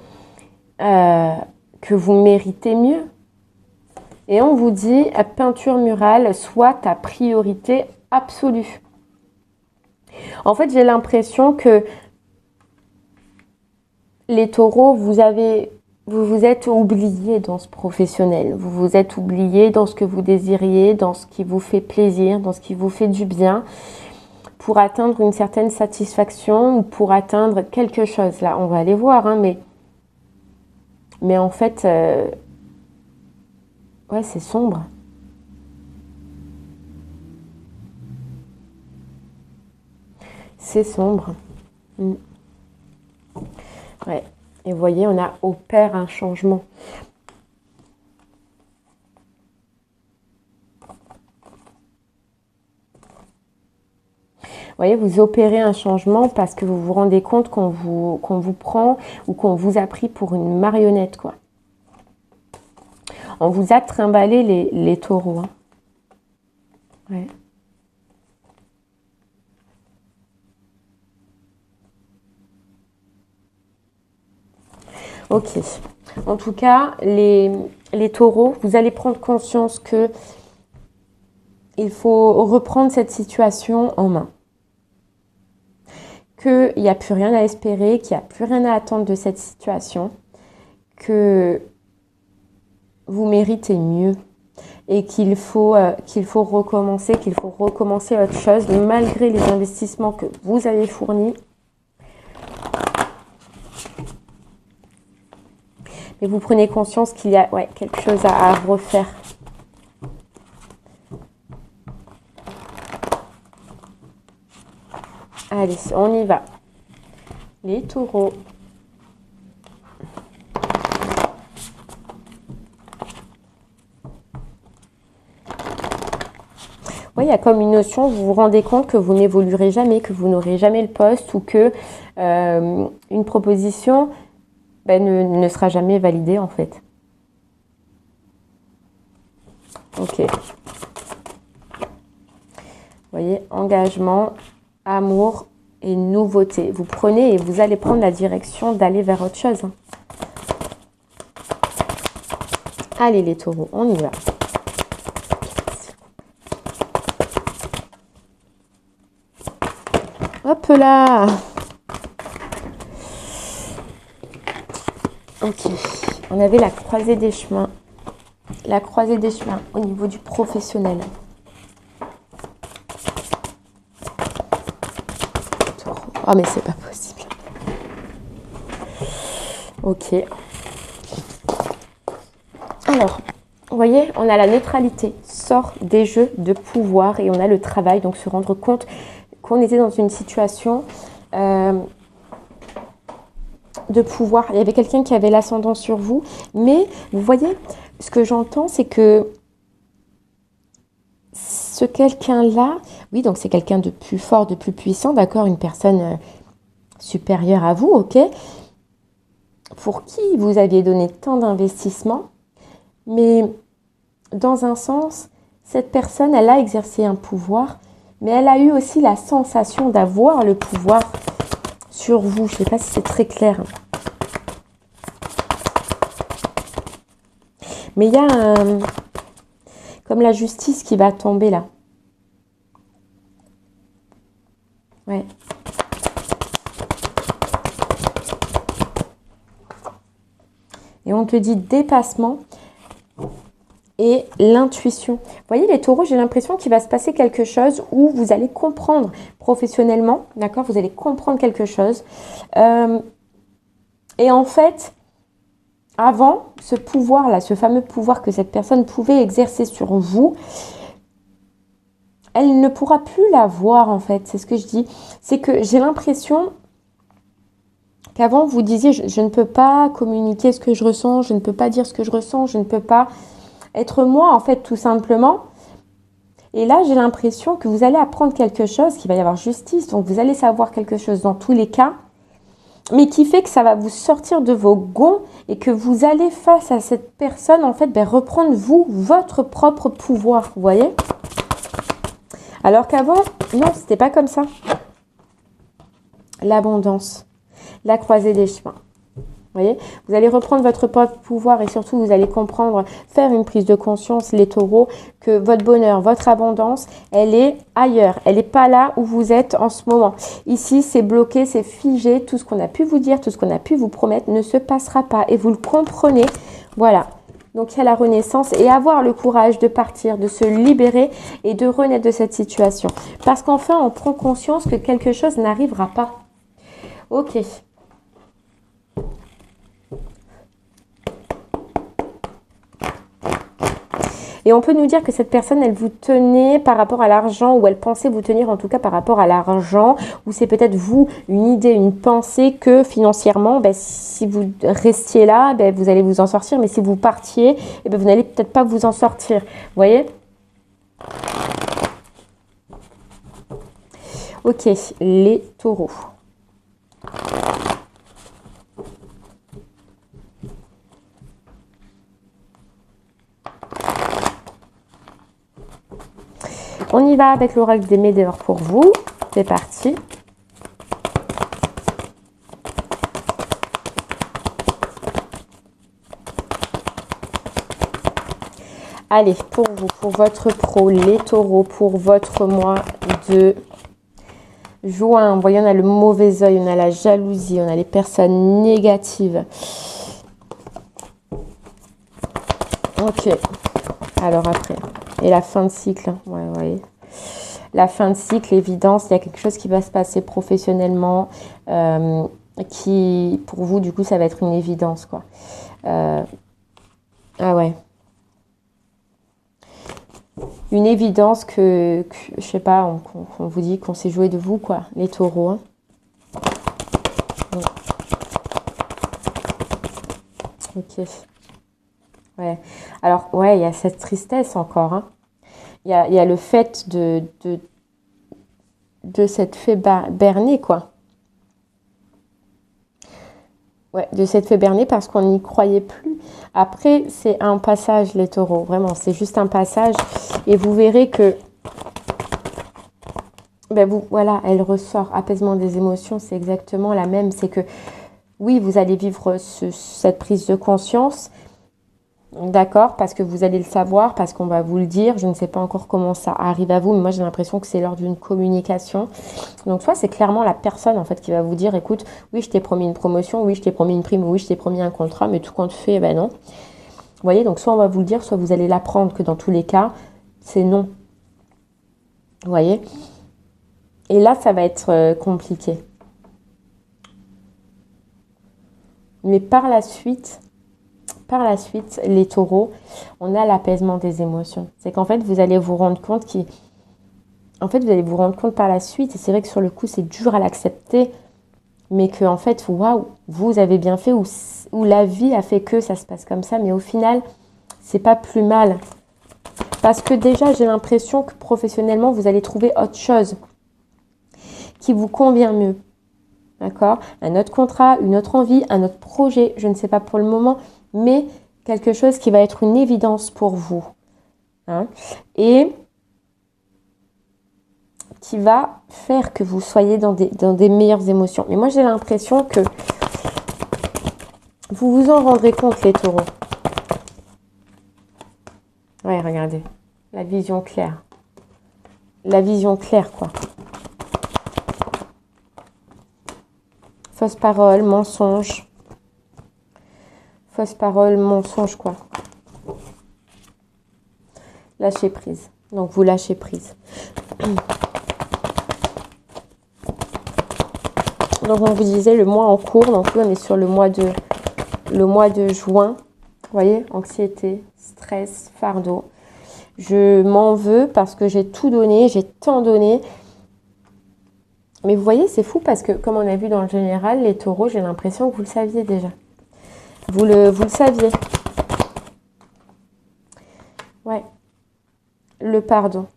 vous méritez mieux. Et on vous dit, peinture murale, soit ta priorité absolue. En fait, j'ai l'impression que les taureaux, vous vous êtes oubliés dans ce professionnel. Vous vous êtes oubliés dans ce que vous désiriez, dans ce qui vous fait plaisir, dans ce qui vous fait du bien, pour atteindre une certaine satisfaction ou pour atteindre quelque chose. Là, on va aller voir, hein, mais en fait, ouais, c'est sombre. C'est sombre. Ouais. Et vous voyez, on opère un changement. Vous voyez, vous opérez un changement parce que vous vous rendez compte qu'on vous prend ou qu'on vous a pris pour une marionnette, quoi. On vous a trimballé les taureaux. Hein. Ouais. Ok. En tout cas, les taureaux, vous allez prendre conscience que il faut reprendre cette situation en main. Qu'il n'y a plus rien à espérer, qu'il n'y a plus rien à attendre de cette situation, que vous méritez mieux et qu'il faut recommencer, autre chose malgré les investissements que vous avez fournis. Mais vous prenez conscience qu'il y a quelque chose à refaire. Allez, on y va. Les taureaux. Oui, il y a comme une notion, vous vous rendez compte que vous n'évoluerez jamais, que vous n'aurez jamais le poste ou que une proposition ne sera jamais validée en fait. Ok. Vous voyez, engagement, amour et nouveauté. Vous prenez et vous allez prendre la direction d'aller vers autre chose. Allez les taureaux, on y va. Hop là. Ok, on avait la croisée des chemins. La croisée des chemins au niveau du professionnel. Oh mais c'est pas possible. Ok. Alors, vous voyez, on a la neutralité, sort des jeux de pouvoir et on a le travail, donc se rendre compte qu'on était dans une situation de pouvoir. Il y avait quelqu'un qui avait l'ascendant sur vous, mais vous voyez, ce que j'entends, c'est que ce quelqu'un-là, oui, donc c'est quelqu'un de plus fort, de plus puissant, d'accord, une personne supérieure à vous, ok, pour qui vous aviez donné tant d'investissement, mais dans un sens, cette personne, elle a exercé un pouvoir, mais elle a eu aussi la sensation d'avoir le pouvoir sur vous. Je ne sais pas si c'est très clair. Mais il y a comme la justice qui va tomber là. Ouais. Et on te dit dépassement et l'intuition. Vous voyez les taureaux, j'ai l'impression qu'il va se passer quelque chose où vous allez comprendre professionnellement, d'accord? Vous allez comprendre quelque chose. Et en fait, avant, ce pouvoir-là, ce fameux pouvoir que cette personne pouvait exercer sur vous, elle ne pourra plus l'avoir en fait. C'est ce que je dis. C'est que j'ai l'impression qu'avant, vous disiez, je ne peux pas communiquer ce que je ressens, je ne peux pas dire ce que je ressens, je ne peux pas être moi en fait tout simplement. Et là, j'ai l'impression que vous allez apprendre quelque chose, qu'il va y avoir justice, donc vous allez savoir quelque chose dans tous les cas, mais qui fait que ça va vous sortir de vos gonds et que vous allez face à cette personne, en fait, reprendre vous, votre propre pouvoir, vous voyez? Alors qu'avant, non, c'était pas comme ça. L'abondance, la croisée des chemins. Vous voyez, vous allez reprendre votre propre pouvoir et surtout vous allez comprendre, faire une prise de conscience, les taureaux, que votre bonheur, votre abondance, elle est ailleurs. Elle n'est pas là où vous êtes en ce moment. Ici, c'est bloqué, c'est figé. Tout ce qu'on a pu vous dire, tout ce qu'on a pu vous promettre ne se passera pas. Et vous le comprenez. Voilà. Donc, il y a la renaissance et avoir le courage de partir, de se libérer et de renaître de cette situation. Parce qu'enfin, on prend conscience que quelque chose n'arrivera pas. Ok. Et on peut nous dire que cette personne, elle vous tenait par rapport à l'argent, ou elle pensait vous tenir en tout cas par rapport à l'argent, ou c'est peut-être vous, une idée, une pensée que financièrement, si vous restiez là, vous allez vous en sortir, mais si vous partiez, vous n'allez peut-être pas vous en sortir. Vous voyez? Ok, les taureaux. On y va avec l'oracle des Médéors pour vous. C'est parti. Allez, pour vous, pour votre pro, les taureaux, pour votre mois de juin. Vous voyez, on a le mauvais œil, on a la jalousie, on a les personnes négatives. Ok. Alors après, et la fin de cycle. Ouais. La fin de cycle, évidence, il y a quelque chose qui va se passer professionnellement qui, pour vous, du coup, ça va être une évidence, quoi. Ah ouais. Une évidence que je sais pas, on vous dit qu'on s'est joué de vous, quoi, les taureaux. Hein. Ok. Ouais. Alors, ouais, il y a cette tristesse encore. Hein. Il y a le fait de cette fée berner, quoi. Ouais, de cette fée berner parce qu'on n'y croyait plus. Après, c'est un passage, les taureaux. Vraiment, c'est juste un passage. Et vous verrez que, voilà, elle ressort. Apaisement des émotions, c'est exactement la même. C'est que, oui, vous allez vivre cette prise de conscience. D'accord, parce que vous allez le savoir, parce qu'on va vous le dire. Je ne sais pas encore comment ça arrive à vous, mais moi j'ai l'impression que c'est lors d'une communication. Donc soit c'est clairement la personne en fait qui va vous dire, écoute, oui je t'ai promis une promotion, oui je t'ai promis une prime, oui je t'ai promis un contrat, mais tout compte fait, ben non. Vous voyez, donc soit on va vous le dire, soit vous allez l'apprendre que dans tous les cas, c'est non. Vous voyez? Et là ça va être compliqué. Mais par la suite, les taureaux, on a l'apaisement des émotions. C'est qu'en fait, vous allez vous rendre compte par la suite, et c'est vrai que sur le coup, c'est dur à l'accepter, mais que en fait, waouh, vous avez bien fait, ou la vie a fait que ça se passe comme ça, mais au final, c'est pas plus mal. Parce que déjà, j'ai l'impression que professionnellement, vous allez trouver autre chose qui vous convient mieux. D'accord? Un autre contrat, une autre envie, un autre projet, je ne sais pas pour le moment, mais quelque chose qui va être une évidence pour vous. Hein, et qui va faire que vous soyez dans des meilleures émotions. Mais moi, j'ai l'impression que vous vous en rendrez compte, les taureaux. Ouais, regardez. La vision claire. La vision claire, quoi. Fausse parole, mensonge. Fausse parole, mensonge, quoi. Lâcher prise. Donc, vous lâchez prise. Donc, on vous disait le mois en cours. Donc, là, on est sur le mois de juin. Vous voyez, anxiété, stress, fardeau. Je m'en veux parce que j'ai tout donné, j'ai tant donné. Mais vous voyez, c'est fou parce que, comme on a vu dans le général, les taureaux, j'ai l'impression que vous le saviez déjà. Vous le saviez. Ouais. Le pardon.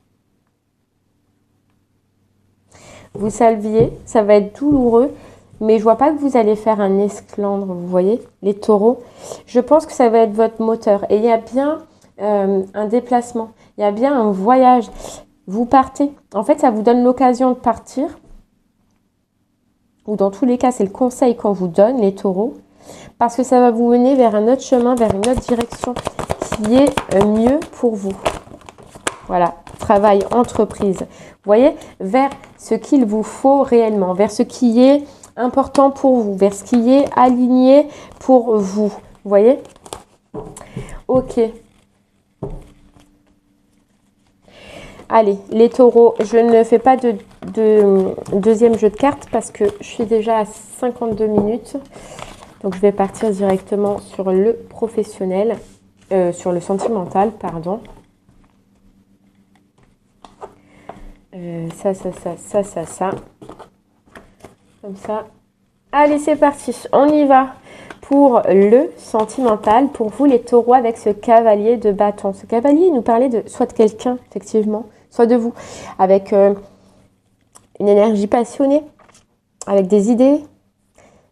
Vous saviez, ça va être douloureux, mais je vois pas que vous allez faire un esclandre, vous voyez, les taureaux. Je pense que ça va être votre moteur. Et il y a bien un déplacement, il y a bien un voyage. Vous partez. En fait, ça vous donne l'occasion de partir. Ou dans tous les cas, c'est le conseil qu'on vous donne, les taureaux. Parce que ça va vous mener vers un autre chemin, vers une autre direction qui est mieux pour vous. Voilà, travail, entreprise. Vous voyez, vers ce qu'il vous faut réellement, vers ce qui est important pour vous, vers ce qui est aligné pour vous. Vous voyez? Ok. Allez, les taureaux, je ne fais pas de deuxième jeu de cartes parce que je suis déjà à 52 minutes. Donc, je vais partir directement sur le professionnel, sur le sentimental, pardon. Ça. Comme ça. Allez, c'est parti. On y va pour le sentimental. Pour vous, les taureaux, avec ce cavalier de bâton. Ce cavalier, il nous parlait de soit de quelqu'un, effectivement, soit de vous. Avec une énergie passionnée, avec des idées,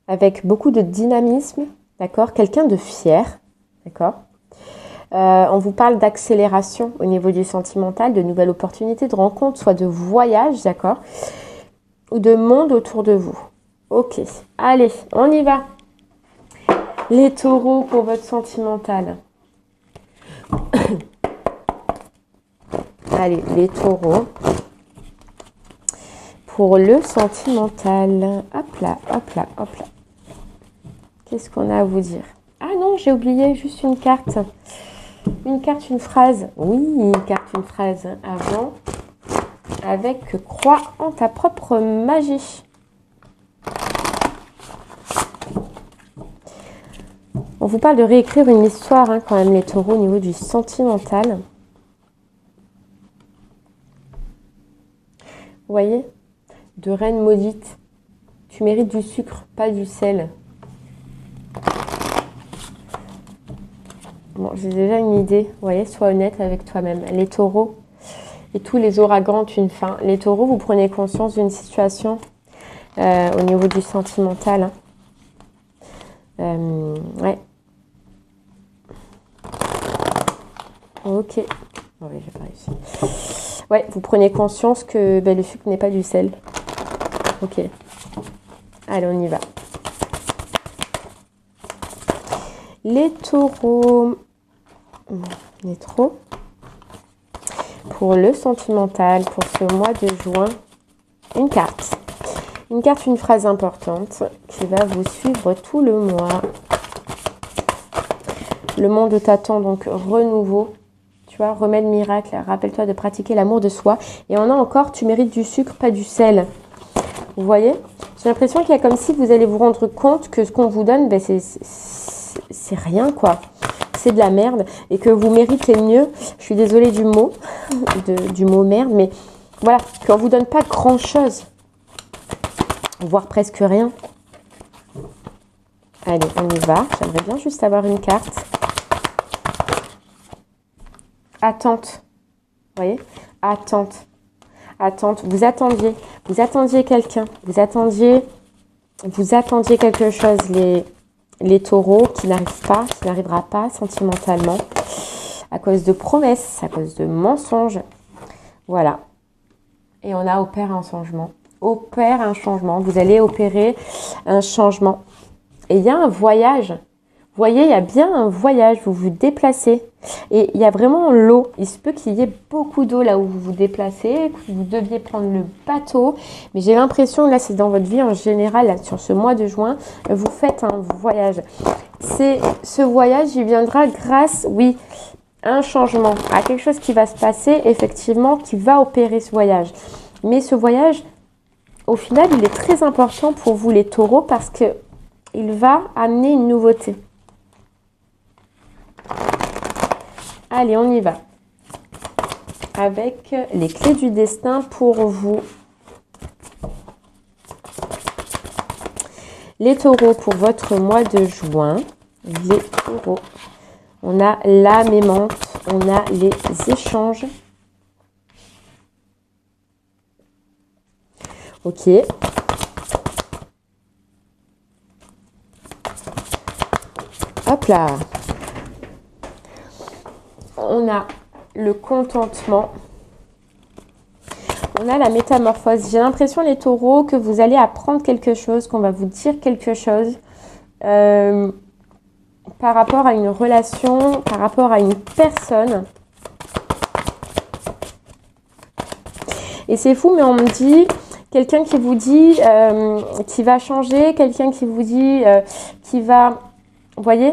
avec beaucoup de dynamisme, d'accord? Quelqu'un de fier, d'accord? On vous parle d'accélération au niveau du sentimental, de nouvelles opportunités de rencontres, soit de voyage, d'accord? Ou de monde autour de vous. Ok, allez, on y va. Les taureaux pour votre sentimental. Allez, les taureaux pour le sentimental. Hop là, hop là, hop là. Qu'est-ce qu'on a à vous dire? Ah non, j'ai oublié juste une carte. Une carte, une phrase. Oui, une carte, une phrase avant. Avec crois en ta propre magie. On vous parle de réécrire une histoire, hein, quand même, les taureaux, au niveau du sentimental. Vous voyez? De reine maudite. tu mérites du sucre, pas du sel. Bon, j'ai déjà une idée. Vous voyez, sois honnête avec toi-même. Les taureaux et tous les ouragans ont une fin. Les taureaux, vous prenez conscience d'une situation au niveau du sentimental. Ouais. Ok. Oh, oui, j'ai pas réussi. Ouais, vous prenez conscience que le sucre n'est pas du sel. Ok. Allez, on y va. Les taureaux. Les trop. Pour le sentimental, pour ce mois de juin, une carte. Une carte, une phrase importante qui va vous suivre tout le mois. Le monde t'attend, donc renouveau. Tu vois, remède miracle. Rappelle-toi de pratiquer l'amour de soi. Et on a encore, tu mérites du sucre, pas du sel. Vous voyez? J'ai l'impression qu'il y a comme si vous allez vous rendre compte que ce qu'on vous donne, c'est rien, quoi. C'est de la merde. Et que vous méritez mieux. Je suis désolée du mot, du mot merde, mais voilà, qu'on ne vous donne pas grand-chose. Voire presque rien. Allez, on y va. J'aimerais bien juste avoir une carte. Attente. Vous voyez? Attente. Attente. Vous attendiez quelqu'un. Vous attendiez quelque chose. Les taureaux qui n'arrivera pas sentimentalement. À cause de promesses, à cause de mensonges. Voilà. Et on a opéré un changement. Opère un changement. Vous allez opérer un changement. Et il y a un voyage. Vous voyez, il y a bien un voyage. Vous vous déplacez. Et il y a vraiment l'eau. Il se peut qu'il y ait beaucoup d'eau là où vous vous déplacez, que vous deviez prendre le bateau. Mais j'ai l'impression, là, c'est dans votre vie en général, là, sur ce mois de juin, vous faites un voyage. Ce voyage, il viendra grâce, oui, à un changement, à quelque chose qui va se passer, effectivement, qui va opérer ce voyage. Mais ce voyage, au final, il est très important pour vous, les taureaux, parce qu'il va amener une nouveauté. Allez, on y va. Avec les clés du destin pour vous. Les taureaux pour votre mois de juin. Les taureaux. On a l'âme aimante. On a les échanges. Ok. Hop là. On a le contentement. On a la métamorphose. J'ai l'impression, les taureaux, que vous allez apprendre quelque chose, qu'on va vous dire quelque chose par rapport à une relation, par rapport à une personne. Et c'est fou, mais on me dit, quelqu'un qui vous dit qui va changer, quelqu'un qui vous dit qui va... Vous voyez ?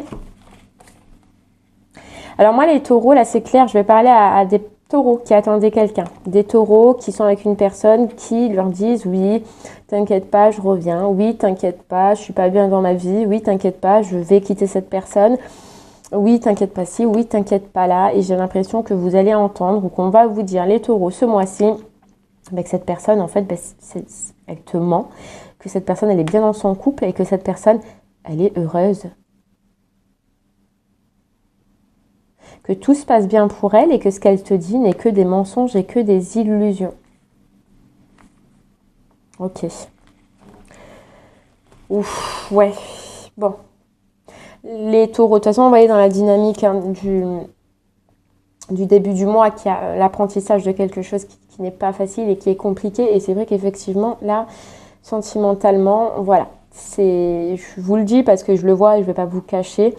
Alors moi, les taureaux, là, c'est clair, je vais parler à des taureaux qui attendaient quelqu'un. Des taureaux qui sont avec une personne qui leur disent « Oui, t'inquiète pas, je reviens. Oui, t'inquiète pas, je suis pas bien dans ma vie. Oui, t'inquiète pas, je vais quitter cette personne. Oui, t'inquiète pas ci. Oui, t'inquiète pas là. » Et j'ai l'impression que vous allez entendre ou qu'on va vous dire, les taureaux, ce mois-ci, que cette personne, en fait, elle te ment. Que cette personne, elle est bien dans son couple et que cette personne, elle est heureuse. Que tout se passe bien pour elle et que ce qu'elle te dit n'est que des mensonges et que des illusions. Ok. Ouf, ouais. Bon. Les taureaux, de toute façon, on va aller dans la dynamique du début du mois, qui a l'apprentissage de quelque chose qui n'est pas facile et qui est compliqué. Et c'est vrai qu'effectivement, là, sentimentalement, voilà. Je vous le dis parce que je le vois et je ne vais pas vous le cacher.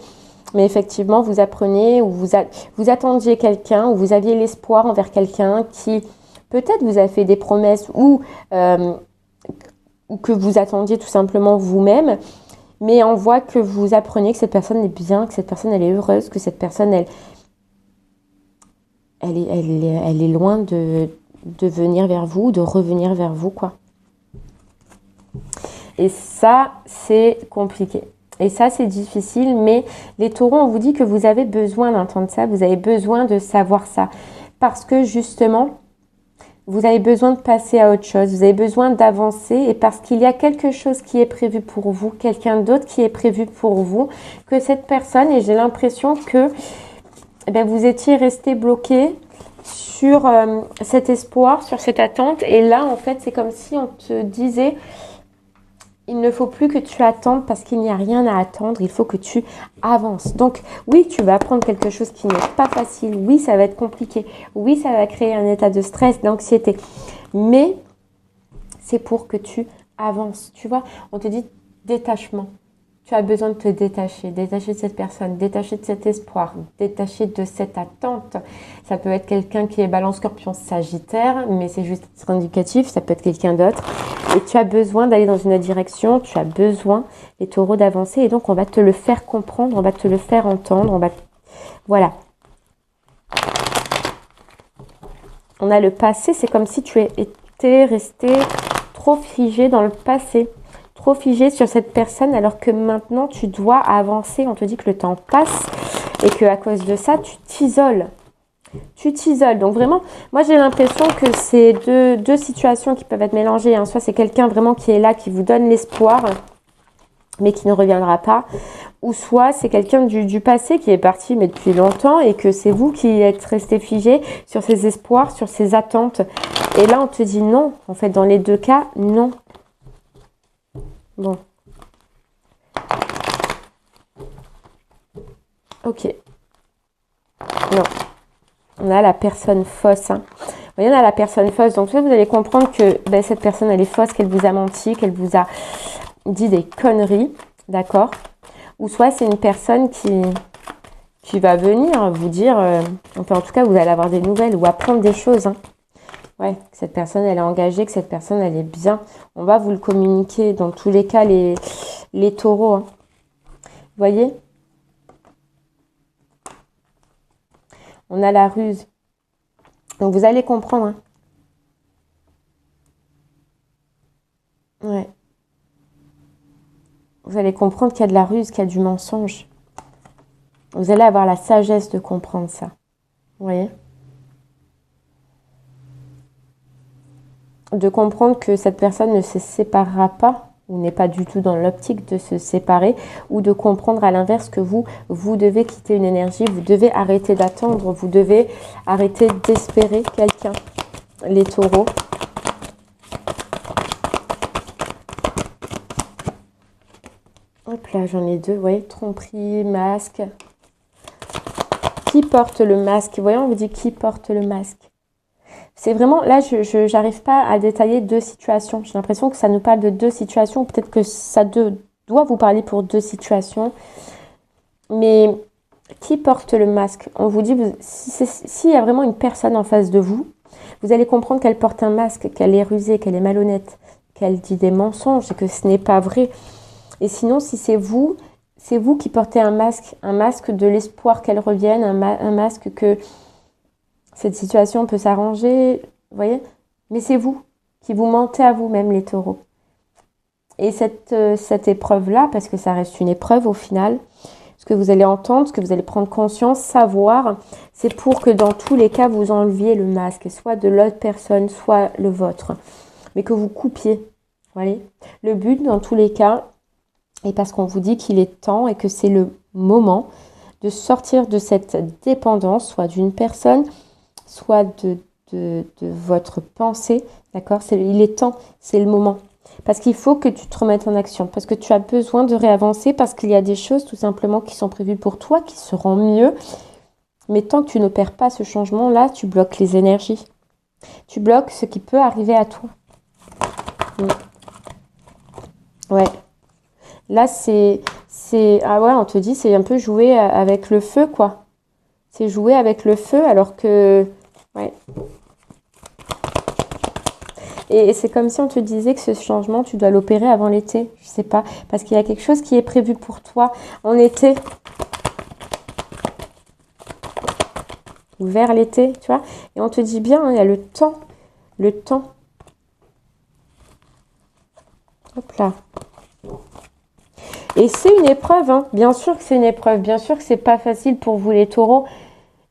Mais effectivement, vous apprenez ou vous attendiez quelqu'un ou vous aviez l'espoir envers quelqu'un qui peut-être vous a fait des promesses ou que vous attendiez tout simplement vous-même. Mais on voit que vous apprenez que cette personne est bien, que cette personne elle est heureuse, que cette personne elle est loin de venir vers vous, de revenir vers vous, quoi. Et ça, c'est compliqué. Et ça, c'est difficile, mais les taureaux, on vous dit que vous avez besoin d'entendre ça, vous avez besoin de savoir ça. Parce que justement, vous avez besoin de passer à autre chose, vous avez besoin d'avancer et parce qu'il y a quelque chose qui est prévu pour vous, quelqu'un d'autre qui est prévu pour vous, que cette personne, et j'ai l'impression que eh bien, vous étiez resté bloqué sur cet espoir, sur cette attente et là en fait c'est comme si on te disait il ne faut plus que tu attendes parce qu'il n'y a rien à attendre, il faut que tu avances. Donc oui, tu vas apprendre quelque chose qui n'est pas facile, oui, ça va être compliqué, oui, ça va créer un état de stress, d'anxiété, mais c'est pour que tu avances. Tu vois, on te dit détachement. Tu as besoin de te détacher, détacher de cette personne, détacher de cet espoir, détacher de cette attente. Ça peut être quelqu'un qui est balance, scorpion, sagittaire, mais c'est juste indicatif, ça peut être quelqu'un d'autre. Et tu as besoin d'aller dans une autre direction, tu as besoin, les taureaux, d'avancer. Et donc, on va te le faire comprendre, on va te le faire entendre, Voilà. On a le passé, c'est comme si tu étais resté trop figé dans le passé. Trop figé sur cette personne alors que maintenant tu dois avancer. On te dit que le temps passe et que à cause de ça tu t'isoles. Tu t'isoles. Donc vraiment, moi j'ai l'impression que c'est deux situations qui peuvent être mélangées. Hein. Soit c'est quelqu'un vraiment qui est là, qui vous donne l'espoir, mais qui ne reviendra pas. Ou soit c'est quelqu'un du passé qui est parti mais depuis longtemps et que c'est vous qui êtes resté figé sur ses espoirs, sur ses attentes. Et là on te dit non. En fait dans les deux cas, non. Bon. Ok. Non. On a la personne fausse. Hein. Vous voyez, on a la personne fausse. Donc, là, vous allez comprendre que cette personne, elle est fausse, qu'elle vous a menti, qu'elle vous a dit des conneries. D'accord? Ou soit c'est une personne qui va venir vous dire... enfin, en tout cas, vous allez avoir des nouvelles ou apprendre des choses. Hein. Ouais, que cette personne, elle est engagée, que cette personne, elle est bien. On va vous le communiquer. Dans tous les cas, les taureaux. Hein. Vous voyez? On a la ruse. Donc, vous allez comprendre. Hein. Ouais. Vous allez comprendre qu'il y a de la ruse, qu'il y a du mensonge. Vous allez avoir la sagesse de comprendre ça. Vous voyez? De comprendre que cette personne ne se séparera pas ou n'est pas du tout dans l'optique de se séparer ou de comprendre à l'inverse que vous devez quitter une énergie, vous devez arrêter d'attendre, vous devez arrêter d'espérer quelqu'un. Les taureaux. Hop là, j'en ai deux, vous voyez, tromperie, masque. Qui porte le masque? Vous voyez, on vous dit qui porte le masque. C'est vraiment, là, je n'arrive pas à détailler deux situations. J'ai l'impression que ça nous parle de deux situations. Peut-être que ça doit vous parler pour deux situations. Mais qui porte le masque? On vous dit, s'il y a vraiment une personne en face de vous, vous allez comprendre qu'elle porte un masque, qu'elle est rusée, qu'elle est malhonnête, qu'elle dit des mensonges et que ce n'est pas vrai. Et sinon, si c'est vous qui portez un masque de l'espoir qu'elle revienne, un masque que... cette situation peut s'arranger, vous voyez? Mais c'est vous qui vous mentez à vous-même, les taureaux. Et cette épreuve-là, parce que ça reste une épreuve au final, ce que vous allez entendre, ce que vous allez prendre conscience, savoir, c'est pour que dans tous les cas, vous enleviez le masque, soit de l'autre personne, soit le vôtre. Mais que vous coupiez, vous voyez? Le but, dans tous les cas, est parce qu'on vous dit qu'il est temps et que c'est le moment de sortir de cette dépendance, soit d'une personne, soit de votre pensée, d'accord? Il est temps, c'est le moment. Parce qu'il faut que tu te remettes en action, parce que tu as besoin de réavancer, parce qu'il y a des choses tout simplement qui sont prévues pour toi, qui seront mieux. Mais tant que tu n'opères pas ce changement-là, tu bloques les énergies. Tu bloques ce qui peut arriver à toi. Ouais. Là, ah ouais, on te dit, c'est un peu jouer avec le feu, quoi. C'est jouer avec le feu alors que... Ouais. Et c'est comme si on te disait que ce changement, tu dois l'opérer avant l'été. Je sais pas. Parce qu'il y a quelque chose qui est prévu pour toi en été. Ou vers l'été, tu vois. Et on te dit bien, hein, il y a le temps. Le temps. Hop là. Et c'est une épreuve, hein. Bien sûr que c'est une épreuve. Bien sûr que c'est pas facile pour vous les taureaux.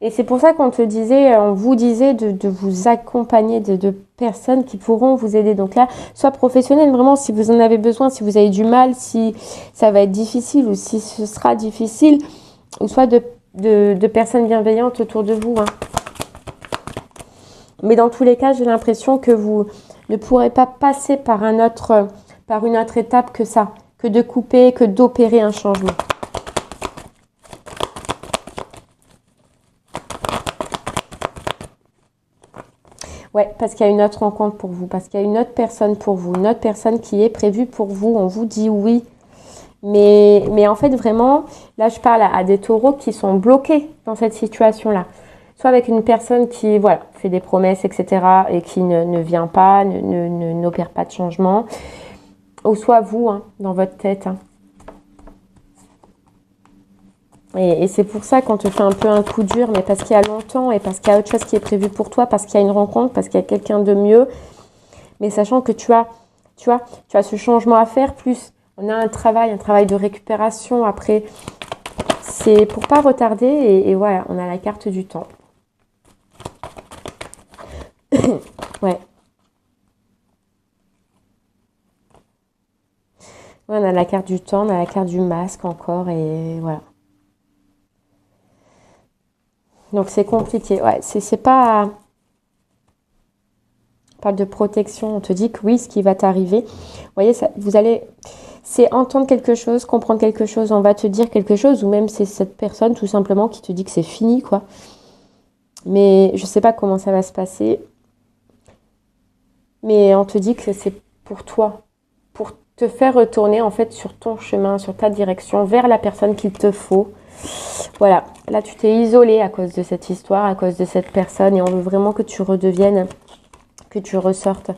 Et c'est pour ça qu'on te disait, on vous disait de vous accompagner de personnes qui pourront vous aider. Donc là, soit professionnel, vraiment, si vous en avez besoin, si vous avez du mal, si ça va être difficile ou si ce sera difficile, ou soit de personnes bienveillantes autour de vous. Hein. Mais dans tous les cas, j'ai l'impression que vous ne pourrez pas passer par une autre étape que ça, que de couper, que d'opérer un changement. Ouais, parce qu'il y a une autre rencontre pour vous, parce qu'il y a une autre personne pour vous, une autre personne qui est prévue pour vous. On vous dit oui. Mais en fait, vraiment, là, je parle à des taureaux qui sont bloqués dans cette situation-là. Soit avec une personne qui, voilà, fait des promesses, etc. et qui ne vient pas, n'opère pas de changement. Ou soit vous, hein, dans votre tête. Hein. Et c'est pour ça qu'on te fait un peu un coup dur, mais parce qu'il y a longtemps et parce qu'il y a autre chose qui est prévu pour toi, parce qu'il y a une rencontre, parce qu'il y a quelqu'un de mieux. Mais sachant que tu as ce changement à faire, plus on a un travail de récupération. Après, c'est pour pas retarder et voilà, on a la carte du temps. Ouais. On a la carte du temps, on a la carte du masque encore et voilà. Donc c'est compliqué. Ouais, c'est pas... On parle de protection, on te dit que oui, ce qui va t'arriver. Vous voyez, ça, vous allez... C'est entendre quelque chose, comprendre quelque chose, on va te dire quelque chose, ou même c'est cette personne tout simplement qui te dit que c'est fini, quoi. Mais je sais pas comment ça va se passer. Mais on te dit que c'est pour toi, pour te faire retourner en fait sur ton chemin, sur ta direction, vers la personne qu'il te faut. Voilà, là tu t'es isolé à cause de cette histoire, à cause de cette personne et on veut vraiment que tu redeviennes, que tu ressortes,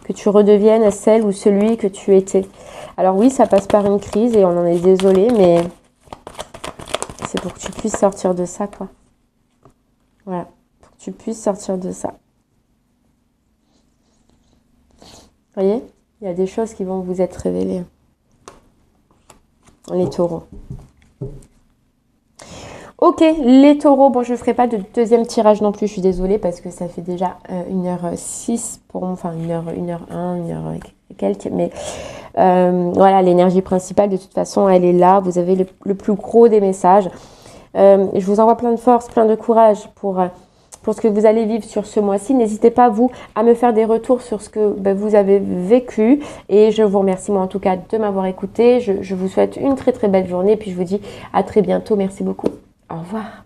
que tu redeviennes celle ou celui que tu étais. Alors oui, ça passe par une crise et on en est désolé, mais c'est pour que tu puisses sortir de ça, quoi. Voilà, pour que tu puisses sortir de ça. Vous voyez, il y a des choses qui vont vous être révélées. Les taureaux. Ok, les taureaux, bon je ne ferai pas de deuxième tirage non plus, je suis désolée parce que ça fait déjà 1h06 pour moi, enfin 1h01, 1h et quelques, mais voilà, l'énergie principale de toute façon elle est là, vous avez le plus gros des messages. Je vous envoie plein de force, plein de courage pour ce que vous allez vivre sur ce mois-ci. N'hésitez pas, vous, à me faire des retours sur ce que vous avez vécu. Et je vous remercie, moi, en tout cas, de m'avoir écouté. Je vous souhaite une très, très belle journée. Puis je vous dis à très bientôt. Merci beaucoup. Au revoir.